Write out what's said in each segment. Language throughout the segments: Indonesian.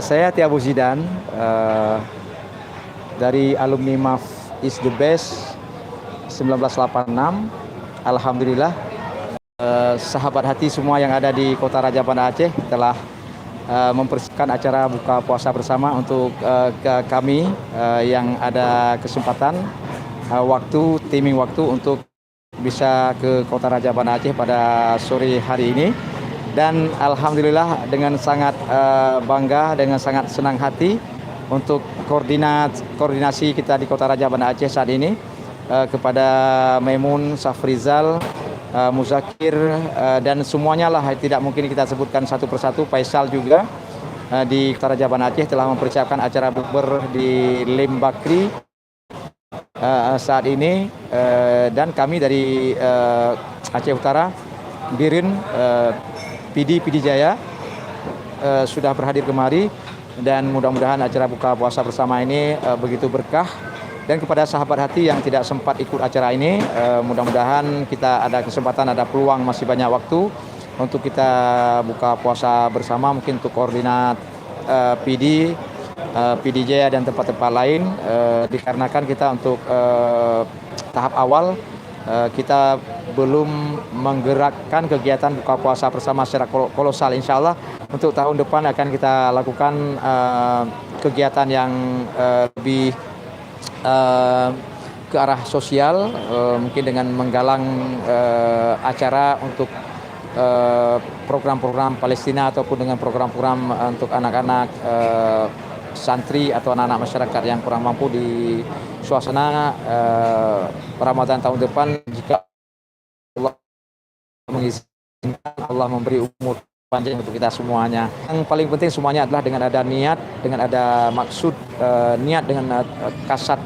Saya Tiago Zidan dari alumni MAF is the best 1986. Alhamdulillah, sahabat hati semua yang ada di Kota Raja Banda Aceh telah mempersiapkan acara buka puasa bersama untuk kami yang ada kesempatan timing waktu untuk bisa ke Kota Raja Banda Aceh pada sore hari ini. Dan alhamdulillah dengan sangat bangga, dengan sangat senang hati untuk koordinasi kita di Kota Raja Banda Aceh saat ini kepada Maimun, Safrizal, Muzakir, dan semuanya lah, tidak mungkin kita sebutkan satu persatu. Faisal juga di Kota Raja Banda Aceh telah mempersiapkan acara bukber di Lembakri saat ini, dan kami dari Aceh Utara, Birin, PD Jaya sudah berhadir kemari, dan mudah-mudahan acara buka puasa bersama ini begitu berkah. Dan kepada sahabat hati yang tidak sempat ikut acara ini, mudah-mudahan kita ada kesempatan, ada peluang, masih banyak waktu untuk kita buka puasa bersama, mungkin untuk koordinat PD Jaya dan tempat-tempat lain, dikarenakan kita untuk tahap awal kita belum menggerakkan kegiatan buka puasa bersama secara kolosal. Insya Allah untuk tahun depan akan kita lakukan kegiatan yang lebih ke arah sosial, mungkin dengan menggalang acara untuk program-program Palestina ataupun dengan program-program untuk anak-anak santri atau anak-anak masyarakat yang kurang mampu di suasana Ramadan tahun depan, jika Allah mengizinkan, Allah memberi umur panjang untuk kita semuanya. Yang paling penting semuanya adalah dengan ada niat, dengan ada maksud, niat dengan kasat,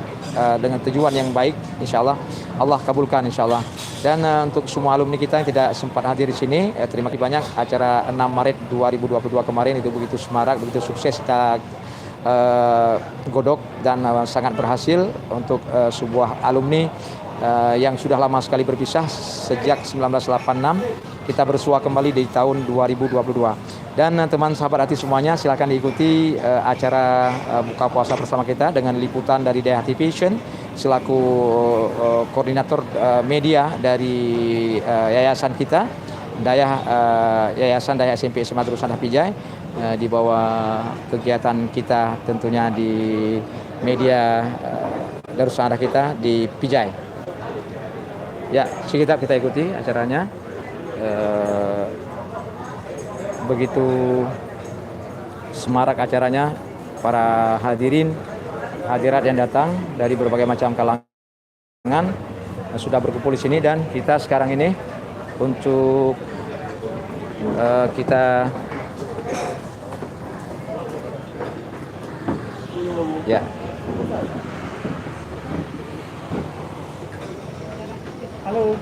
dengan tujuan yang baik, insya Allah Allah kabulkan insya Allah. Dan untuk semua alumni kita yang tidak sempat hadir di sini, terima kasih banyak. Acara 6 Maret 2022 kemarin itu begitu semarak, begitu sukses kita godok, dan sangat berhasil untuk sebuah alumni yang sudah lama sekali berpisah sejak 1986. Kita bersua kembali di tahun 2022. Dan teman sahabat hati semuanya, silakan diikuti acara buka puasa bersama kita dengan liputan dari Daya Hati Vision selaku koordinator media dari yayasan kita, Yayasan Daya SMP SMA Darussan Hafijah, di bawah kegiatan kita tentunya di media Darussan kita di Pijai. Ya, sekitar kita ikuti acaranya. Begitu semarak acaranya, para hadirat yang datang dari berbagai macam kalangan sudah berkumpul di sini, dan kita sekarang ini untuk kita ya. Halo.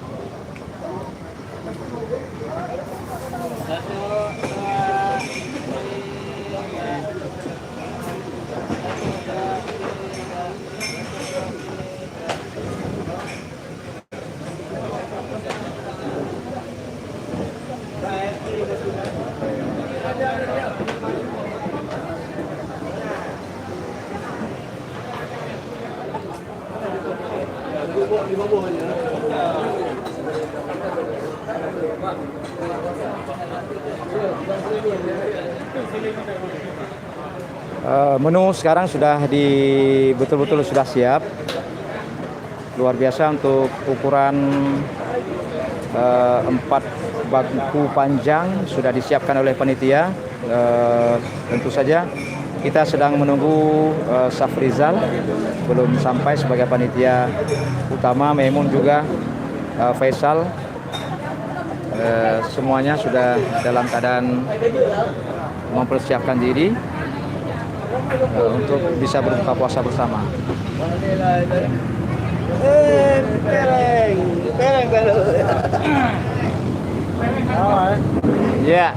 Menu sekarang sudah betul-betul sudah siap, luar biasa. Untuk ukuran 4 bangku panjang sudah disiapkan oleh panitia. Tentu saja kita sedang menunggu Safrizal, belum sampai sebagai panitia utama, Maimun juga, Faisal, semuanya sudah dalam keadaan mempersiapkan diri untuk bisa berbuka puasa bersama. Ya,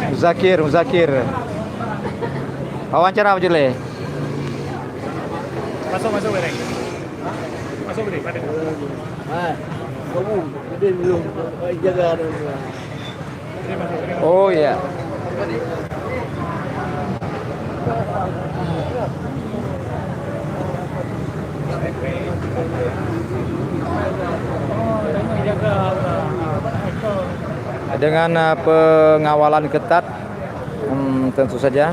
Muzakir. Wawancara apa Jule? Masuk bereng. Masuk bereng. Kamu belum jaga. Oh ya. Dengan pengawalan ketat, tentu saja.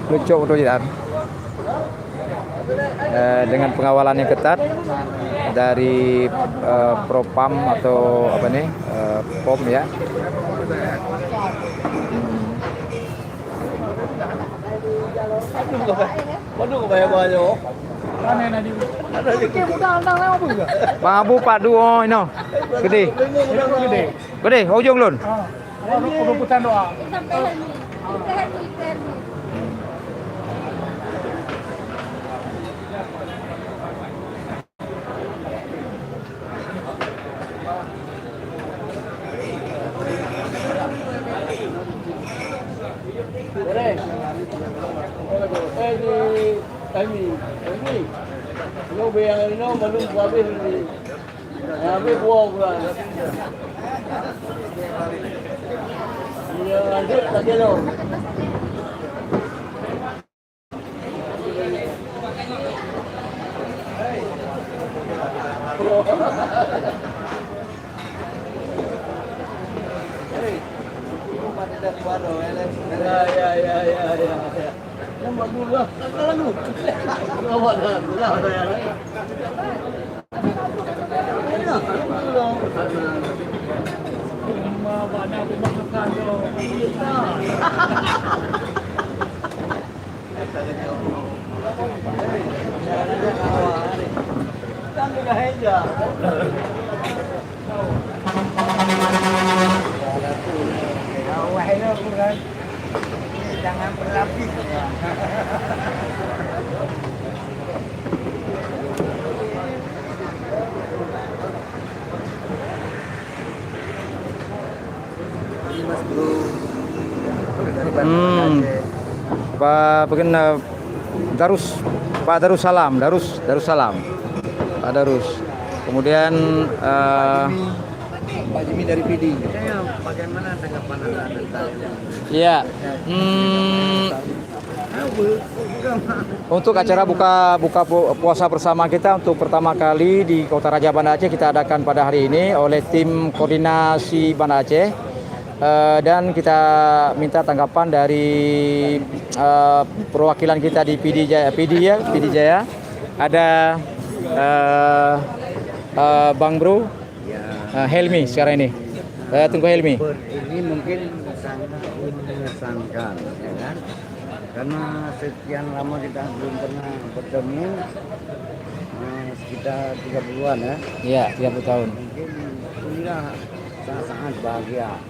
Lucu untuk dengan pengawalan yang ketat dari Propam atau apa nih, POM ya. Bang Abu Pak Duo ini gede. Gede, ujung lun. Perebutan doa. Nó bèn nó mà lúc qua bên thì biết buông rồi giờ rất là cái đâu ya. Nampak dulu lah, kalau lu, awak dah, dah. Mana aku makan tu? Kami dah aja. Wahai aku kan. Jangan berlapis. Pak Darussalam, Pak Darus. Kemudian Pak Jimmy dari PD. Bagaimana tanggapan Anda tentang? ya, untuk acara buka puasa bersama kita untuk pertama kali di Kota Raja Banda Aceh kita adakan pada hari ini oleh tim koordinasi Banda Aceh. Dan kita minta tanggapan dari perwakilan kita di PD Jaya. Ada Bang Bro Helmi sekarang ini. Tunggu Helmi. Ini mungkin sangat mengesankan, ya kan? Karena sekian lama kita belum pernah bertemu, sekitar 30-an ya. Iya, 30 tahun. Mungkin inilah sangat bahagia.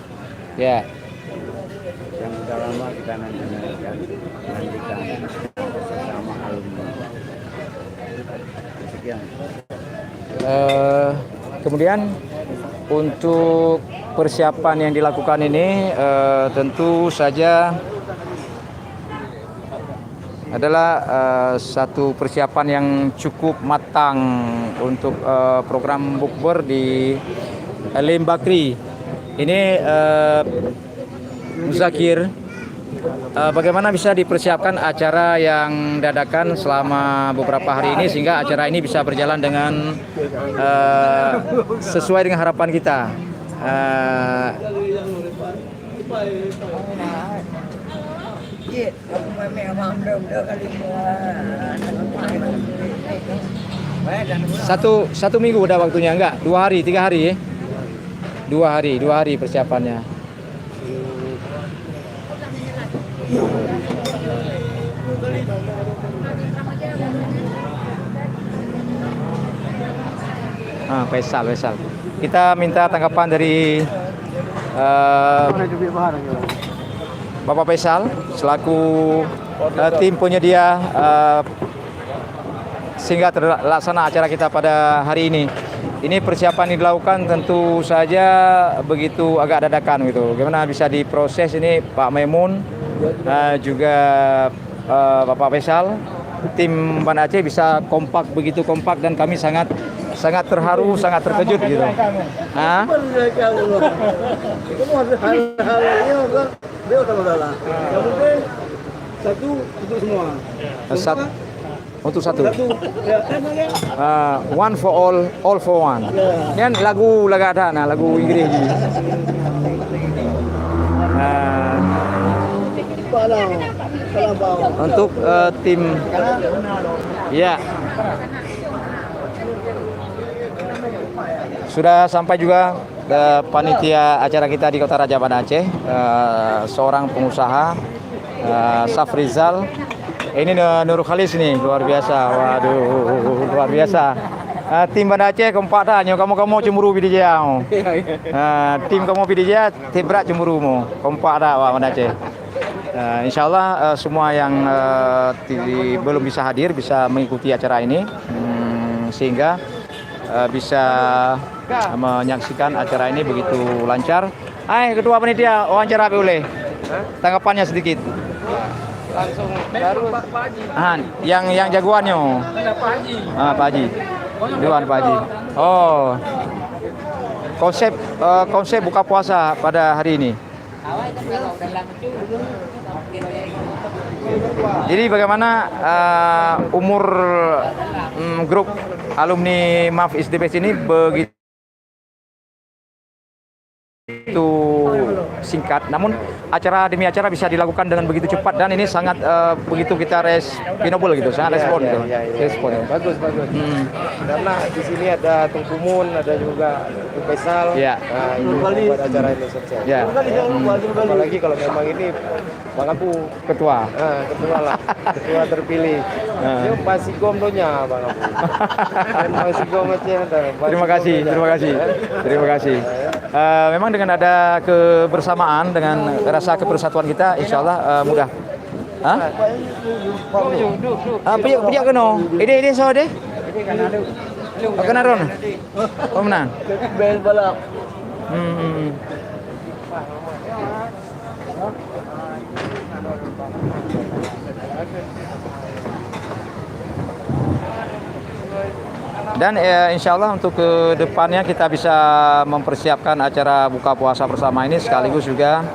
Ya. Yang sudah lama kita nantikan bersama alumni. Sekian. Kemudian untuk persiapan yang dilakukan ini tentu saja adalah satu persiapan yang cukup matang untuk program bukber di Lembakri. Ini Muzakir, bagaimana bisa dipersiapkan acara yang dadakan selama beberapa hari ini sehingga acara ini bisa berjalan dengan sesuai dengan harapan kita. Satu minggu udah waktunya, enggak? 2 hari, 3 hari ya? 2 hari persiapannya. Faisal. Kita minta tanggapan dari Bapak Faisal selaku tim penyedia sehingga terlaksana acara kita pada hari ini. Ini persiapan yang dilakukan tentu saja begitu agak dadakan gitu. Bagaimana bisa diproses ini Pak Maimun, juga Bapak Faisal, tim Banda Aceh bisa begitu kompak dan kami sangat sangat terharu, sangat terkejut gitu. Hah? Kamu harus hal-hal ini dia utama salah. Kamu mungkin satu untuk semua. Untuk satu. Ya. One for all for one. Ini kan lagu ada, nah lagu Inggris ini. Untuk tim, ya. Sudah sampai juga panitia acara kita di Kota Raja Banda Aceh, seorang pengusaha, Safrizal. Ini Nurul Khalis nih, luar biasa. Waduh, luar biasa. Tim Banda Aceh kompak dah, kamu cemburu pilih dia. Tim kamu pilih dia, tebrak cemburu mu. Kompak dah Banda Aceh. Insyaallah semua yang belum bisa hadir bisa mengikuti acara ini, sehingga bisa menyaksikan acara ini begitu lancar. Hai ketua panitia, wawancara boleh? Tanggapannya sedikit. Langsung baru Pak Haji. Yang jagoannya. Pak Haji. Pak Haji. Dewan Pak Haji. Oh. Konsep buka puasa pada hari ini. Jadi bagaimana umur grup alumni MAF ISDPS ini begitu singkat, namun acara demi acara bisa dilakukan dengan begitu cepat, dan ini sangat begitu kita responsibel gitu, sangat respon gitu. Respon. Bagus. Karena di sini ada Tungku Mun, ada juga Tungku Faisal. Ya. Nah, ini buat acara ini sukses. Ya. Apalagi kalau memang ini Bang Abu Ketua. ketua lah, ketua terpilih. Ini masih gomdonya Bang Abu. Dan masih gomdonya. Terima kasih. Memang dengan ada kebersamaan, dengan rasa kepersatuan kita, insya Allah mudah. Hah? Pijak keno. Ide so deh. Kena ron. Oh menang. Bel balap. Dan insya Allah untuk ke depannya kita bisa mempersiapkan acara buka puasa bersama ini, sekaligus juga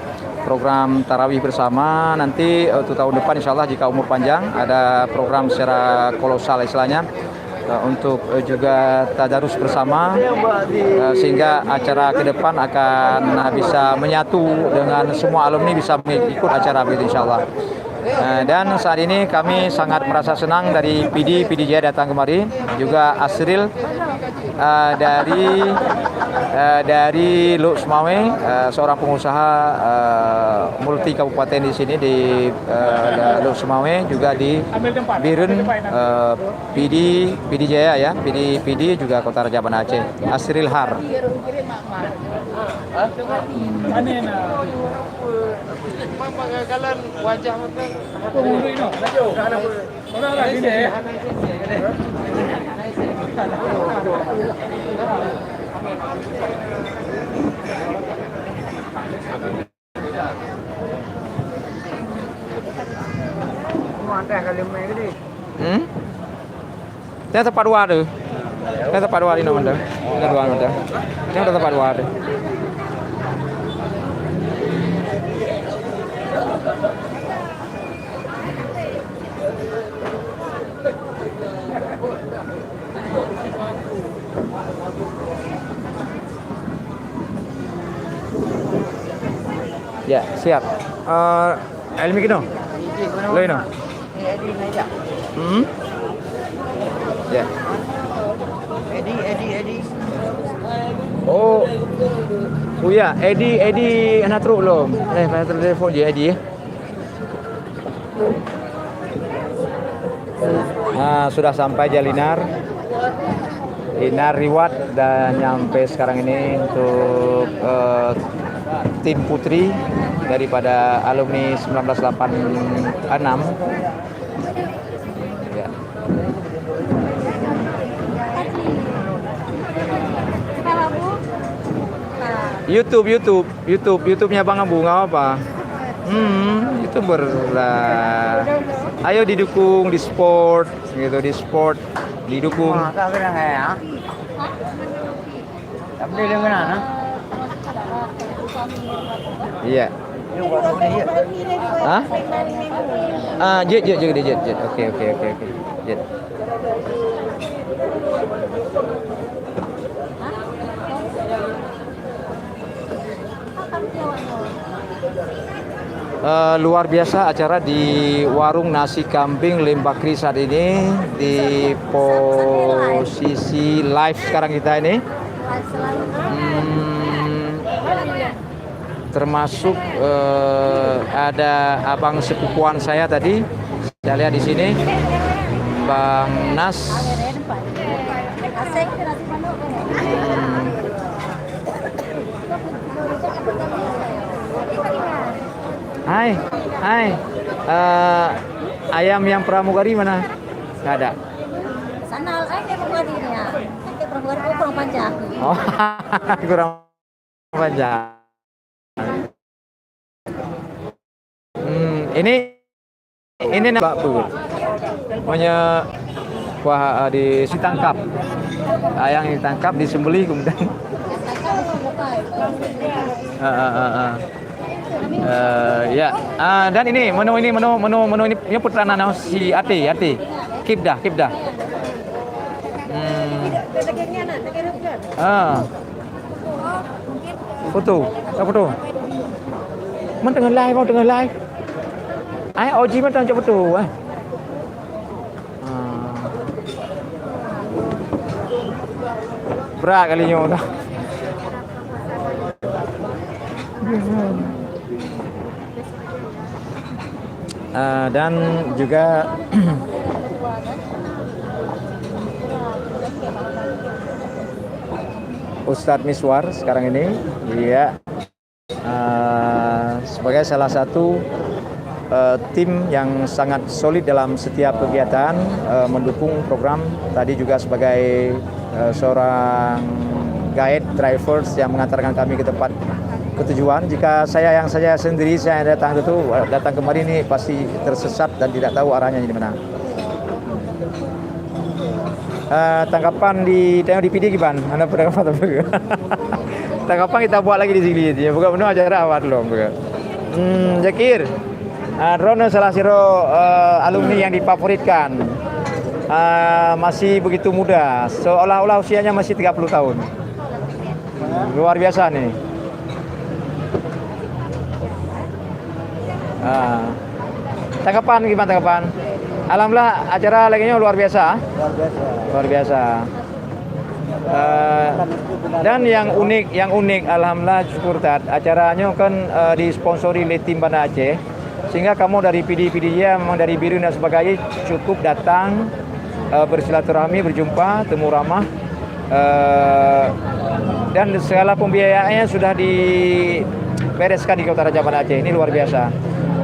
program tarawih bersama. Nanti untuk tahun depan insya Allah jika umur panjang ada program secara kolosal istilahnya, untuk juga tadarus bersama, sehingga acara ke depan akan bisa menyatu dengan semua alumni bisa mengikut acara begitu insya Allah. Dan saat ini kami sangat merasa senang dari PD Jaya datang kemari, juga Asril dari Luk Sumawe, seorang pengusaha multi kabupaten di sini di Luk Sumawe, juga di Birun, PD Jaya ya, PD juga Kota Raja Banda Aceh, Asril Har. Pagagalan wajah betul. Saya tepat dua tu. Saya tepat dua di nomor tu. Kita dua nomor tu. Yang udah tepat dua tu. Ya, siap. Elmi kino. Lo ino. Ya. Edi. Oh ya, Edi anak truk lo. Pasal telefon je Edi. Sudah sampai Jalinar. Inar Riwat dan nyampe sekarang ini untuk tim putri daripada alumni 1986. Ya. YouTube-nya Bang Abu nggak apa? YouTuber lah. Ayo didukung di sport gitu, di sport didukung. Masa bilang ya? Tapi dia mana? Iya. Hah? Jet. Oke. Jet. Luar biasa acara di warung nasi kambing Lembakri saat ini di posisi live sekarang kita ini. Termasuk ada abang sepupuan saya tadi, saya lihat di sini, Bang Nas. Hai. Ayam yang pramugari mana? Nggak ada. Sana ay pramugarinya. Ay pramugari ko kurang panjang. Oh, kurang panjang. Ini Mbak Bu. Pokoknya wah ditangkap. Ayam ditangkap, disembelih kemudian. Ya. Dan ini menu ini putra nana si Ati. Kibdah. Foto. Mau tengah live. Ai Oji mau tengah foto. Berat kalinya. Dan juga Ustadz Miswar sekarang ini, iya, sebagai salah satu tim yang sangat solid dalam setiap kegiatan mendukung program. Tadi juga sebagai seorang guide drivers yang mengantarkan kami ke tempat ketujuan. Jika saya sendiri datang kemari ini pasti tersesat dan tidak tahu arahnya di mana. Tanggapan tengok di PD gimana? Anda pernah apa? Tanggapan kita buat lagi di sini ya. Bukan benar acara awal belum. Zakir, Rono salah siro alumni yang difavoritkan. Masih begitu muda, seolah-olah usianya masih 30 tahun. Luar biasa nih. Tanggapan gimana? Alhamdulillah acara laginya luar biasa. Dan yang unik alhamdulillah syukur acaranya kan disponsori oleh tim Banda Aceh, sehingga kamu dari PD-nya memang dari Biru dan sebagainya cukup datang bersilaturahmi, berjumpa, temu ramah, dan segala pembiayaannya sudah dibereskan di Kota Raja Banda Aceh. Ini luar biasa.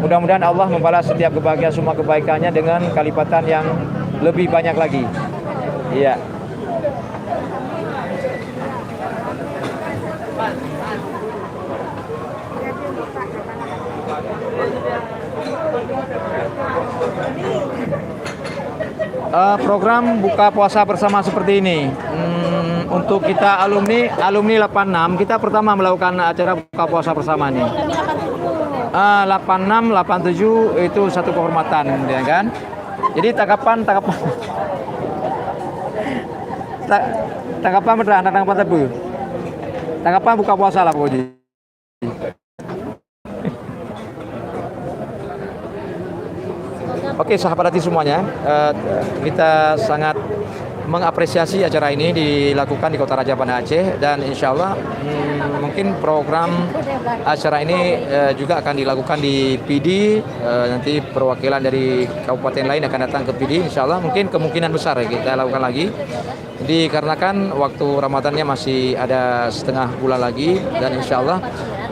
Mudah-mudahan Allah membalas setiap kebahagiaan, semua kebaikannya dengan kalipatan yang lebih banyak lagi. Iya. Program buka puasa bersama seperti ini. Untuk kita alumni 86, kita pertama melakukan acara buka puasa bersama nih. 86, 87 itu satu kehormatan, ya kan? Jadi tanggapan beneran, tanggapan tebu. Tanggapan buka puasa lah pokoknya. Oke, sahabat hati semuanya, kita sangat mengapresiasi acara ini dilakukan di Kota Raja Banda Aceh, dan insya Allah mungkin program acara ini juga akan dilakukan di PD. Nanti perwakilan dari kabupaten lain akan datang ke PD, insya Allah mungkin kemungkinan besar kita lakukan lagi, dikarenakan waktu Ramadannya masih ada setengah bulan lagi, dan insya Allah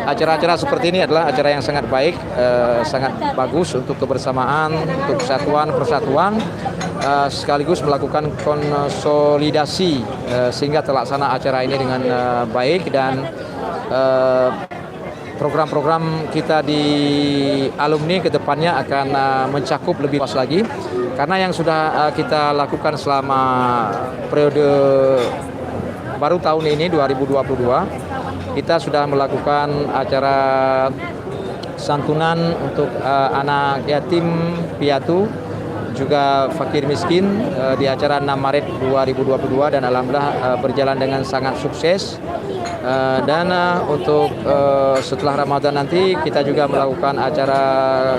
acara-acara seperti ini adalah acara yang sangat baik, sangat bagus untuk kebersamaan, untuk persatuan, sekaligus melakukan konsolidasi sehingga terlaksana acara ini dengan baik, dan program-program kita di alumni ke depannya akan mencakup lebih luas lagi. Karena yang sudah kita lakukan selama periode baru tahun ini 2022, kita sudah melakukan acara santunan untuk anak yatim piatu juga fakir miskin di acara 6 Maret 2022 dan alhamdulillah berjalan dengan sangat sukses. Dan untuk setelah Ramadan nanti kita juga melakukan acara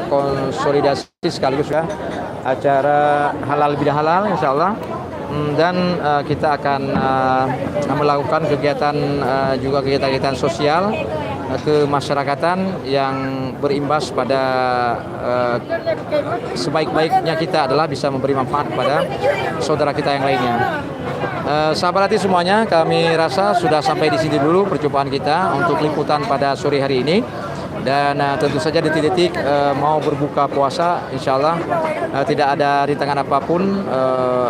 konsolidasi sekaligus ya acara halal bidah halal insyaallah. Dan kita akan melakukan kegiatan juga kegiatan sosial kemasyarakatan yang berimbas pada sebaik-baiknya kita adalah bisa memberi manfaat kepada saudara kita yang lainnya. Sahabat hati semuanya, kami rasa sudah sampai di sini dulu perjumpaan kita untuk liputan pada sore hari ini. Dan tentu saja detik-detik mau berbuka puasa, insya Allah tidak ada rintangan apapun,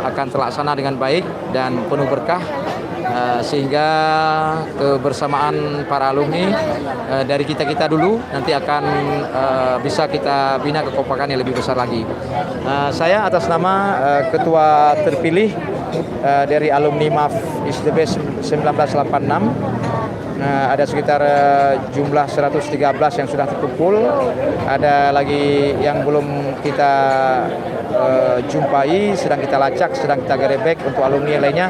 akan terlaksana dengan baik dan penuh berkah. Sehingga kebersamaan para alumni dari kita dulu nanti akan bisa kita bina kekompakan yang lebih besar lagi. Saya atas nama ketua terpilih dari alumni MAF ISDB 1986, ada sekitar jumlah 113 yang sudah terkumpul, ada lagi yang belum kita jumpai, sedang kita lacak, sedang kita gerebek untuk alumni yang lainnya.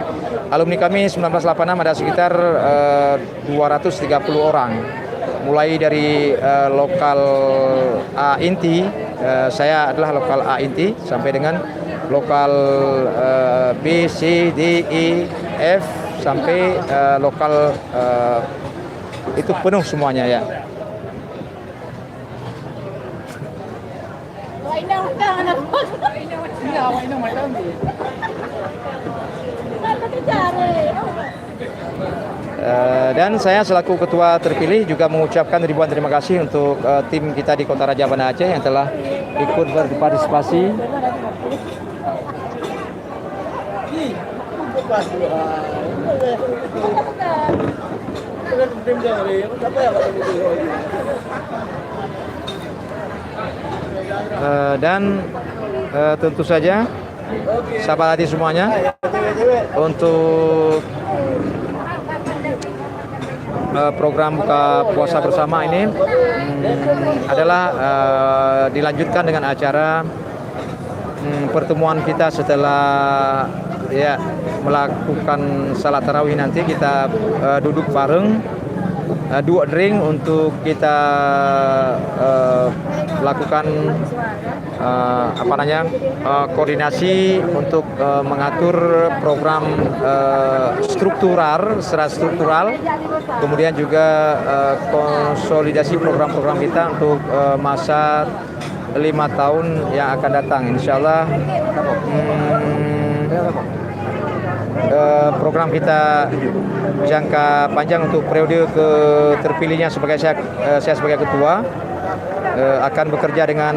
Alumni kami 1986 ada sekitar 230 orang, mulai dari lokal A inti, saya adalah lokal A inti, sampai dengan lokal B, C, D, E, F, sampai lokal itu penuh semuanya ya. Dan saya selaku ketua terpilih juga mengucapkan ribuan terima kasih untuk tim kita di Kota Raja Banda Aceh yang telah ikut berpartisipasi. Dan tentu saja sahabat hati semuanya, untuk program buka puasa bersama ini adalah dilanjutkan dengan acara pertemuan kita setelah ya melakukan salat tarawih. Nanti kita duduk bareng, dua drink untuk kita lakukan koordinasi untuk mengatur program secara struktural, kemudian juga konsolidasi program-program kita untuk masa 5 tahun yang akan datang. Insyaallah program kita jangka panjang untuk periode terpilihnya sebagai saya sebagai ketua akan bekerja dengan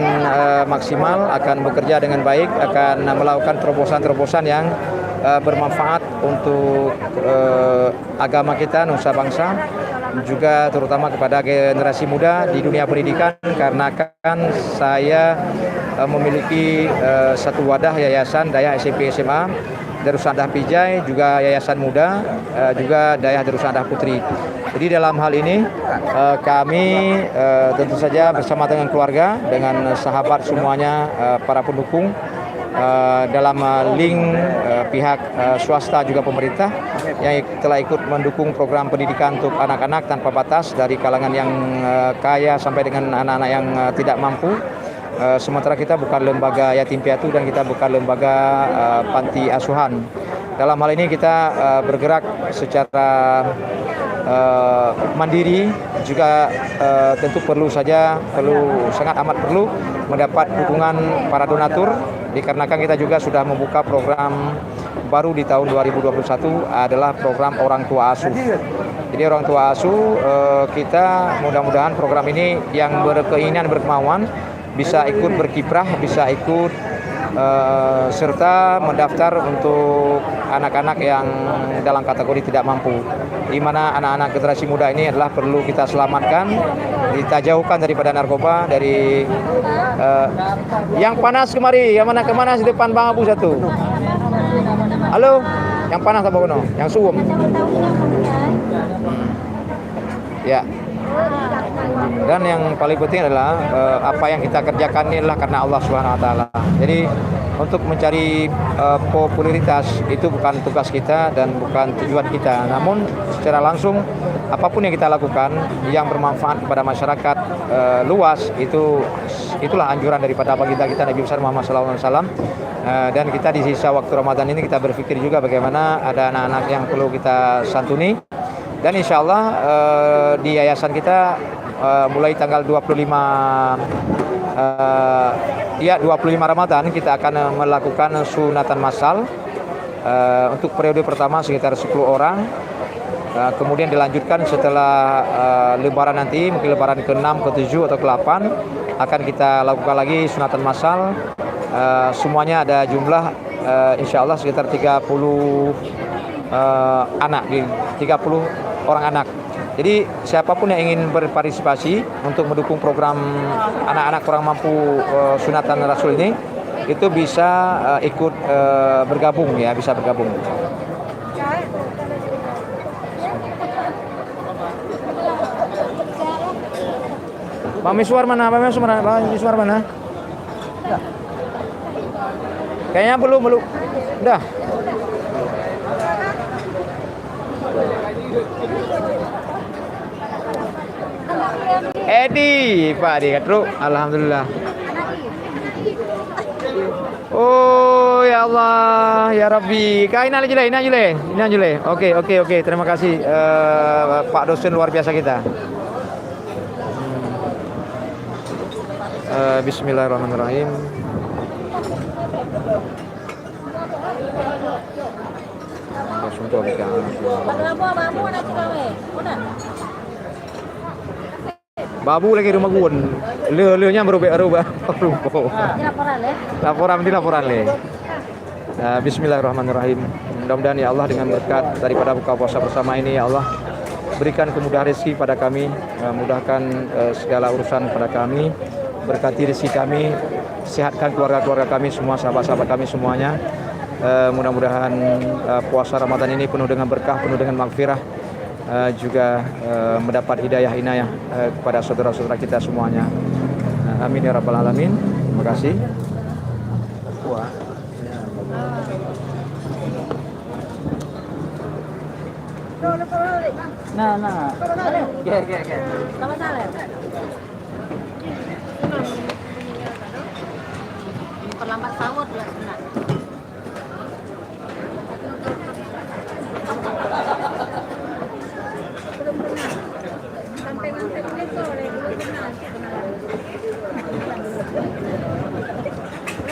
maksimal, akan bekerja dengan baik, akan melakukan terobosan-terobosan yang bermanfaat untuk agama kita, nusa bangsa, juga terutama kepada generasi muda di dunia pendidikan, karena kan saya memiliki satu wadah yayasan Dayah SMP SMA Darussalam Pijai, juga Yayasan Muda, juga Dayah Darussalam Putri. Jadi dalam hal ini kami tentu saja bersama dengan keluarga, dengan sahabat semuanya, para pendukung, dalam link pihak swasta juga pemerintah yang telah ikut mendukung program pendidikan untuk anak-anak tanpa batas dari kalangan yang kaya sampai dengan anak-anak yang tidak mampu. Sementara kita bukan lembaga yatim piatu dan kita bukan lembaga panti asuhan. Dalam hal ini kita bergerak secara mandiri, juga tentu sangat amat perlu mendapat dukungan para donatur, dikarenakan kita juga sudah membuka program baru di tahun 2021 adalah program orang tua asuh. Jadi orang tua asuh kita mudah-mudahan program ini yang berkeinginan, berkemauan bisa ikut berkiprah, bisa ikut serta mendaftar untuk anak-anak yang dalam kategori tidak mampu, di mana anak-anak generasi muda ini adalah perlu kita selamatkan, kita jauhkan daripada narkoba, dari yang panas kemari, yang mana kemana di depan Bang Abu satu. Halo, yang panas apa kono? Yang suwem. Ya. Dan yang paling penting adalah apa yang kita kerjakan ini adalah karena Allah Subhanahu wa taala. Jadi untuk mencari popularitas itu bukan tugas kita dan bukan tujuan kita. Namun secara langsung apapun yang kita lakukan yang bermanfaat kepada masyarakat luas, itulah anjuran daripada baginda kita Nabi besar Muhammad SAW. Dan kita di sisa waktu Ramadan ini kita berpikir juga bagaimana ada anak-anak yang perlu kita santuni. Dan insya Allah di yayasan kita mulai tanggal 25 Ramadan kita akan melakukan sunatan massal untuk periode pertama sekitar 10 orang. Kemudian dilanjutkan setelah lebaran nanti, mungkin lebaran ke-6, ke-7 atau ke-8 akan kita lakukan lagi sunatan massal. Semuanya ada jumlah insya Allah sekitar 30 anak, 30 orang anak. Jadi siapapun yang ingin berpartisipasi untuk mendukung program anak-anak kurang mampu sunatan Rasul ini, itu bisa ikut bergabung ya, bisa bergabung. Bang Miswar mana? Bang Miswar mana? Kayaknya belum. Udah. Edi, Pak Edi Katru, alhamdulillah. Oh ya Allah, ya Rabbi. Ina jule. Oke. Terima kasih Pak dosen luar biasa kita. Bismillahirrahmanirrahim. Babu lagi rumah gue, leunya berubah. Laporan le. Bismillahirrahmanirrahim. Mudah-mudahan ya Allah dengan berkat daripada buka puasa bersama ini ya Allah, berikan kemudahan rezeki pada kami, mudahkan segala urusan pada kami, berkati rezeki kami, sehatkan keluarga-keluarga kami semua, sahabat-sahabat kami semuanya. Mudah-mudahan puasa Ramadan ini penuh dengan berkah, penuh dengan magfirah, juga mendapat hidayah inayah kepada saudara-saudara kita semuanya. Amin ya rabbal alamin. Terima kasih. Nah. Oke. Perlambat sahur ya senang.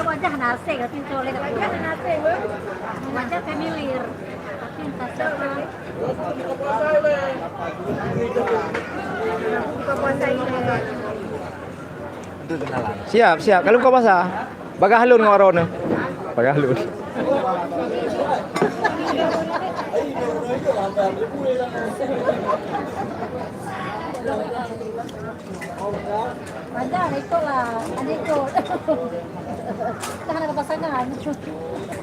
Wajah nasi tapi colek wajah nasi wajah familiar tapi entah siapa. Siap. Kalau kau pasah, bagahalun ngaron. Bagahalun. Wajar itulah, adikku. Tahan ada pasangan.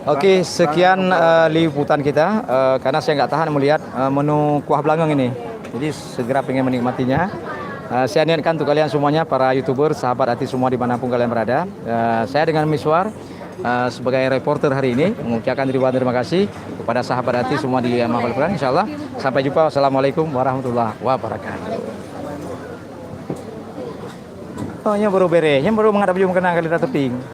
Oke, sekian liputan kita. Karena saya nggak tahan melihat menu kuah belangong ini, jadi segera pengen menikmatinya. Saya niatkan untuk kalian semuanya, para YouTuber, sahabat hati semua dimanapun kalian berada. Saya dengan Miswar sebagai reporter hari ini mengucapkan terima kasih kepada sahabat hati semua di Mahfal Quran. Insyaallah sampai jumpa. Wassalamualaikum warahmatullahi wabarakatuh. Oh, nya baru menghadap ujung kena kali teping.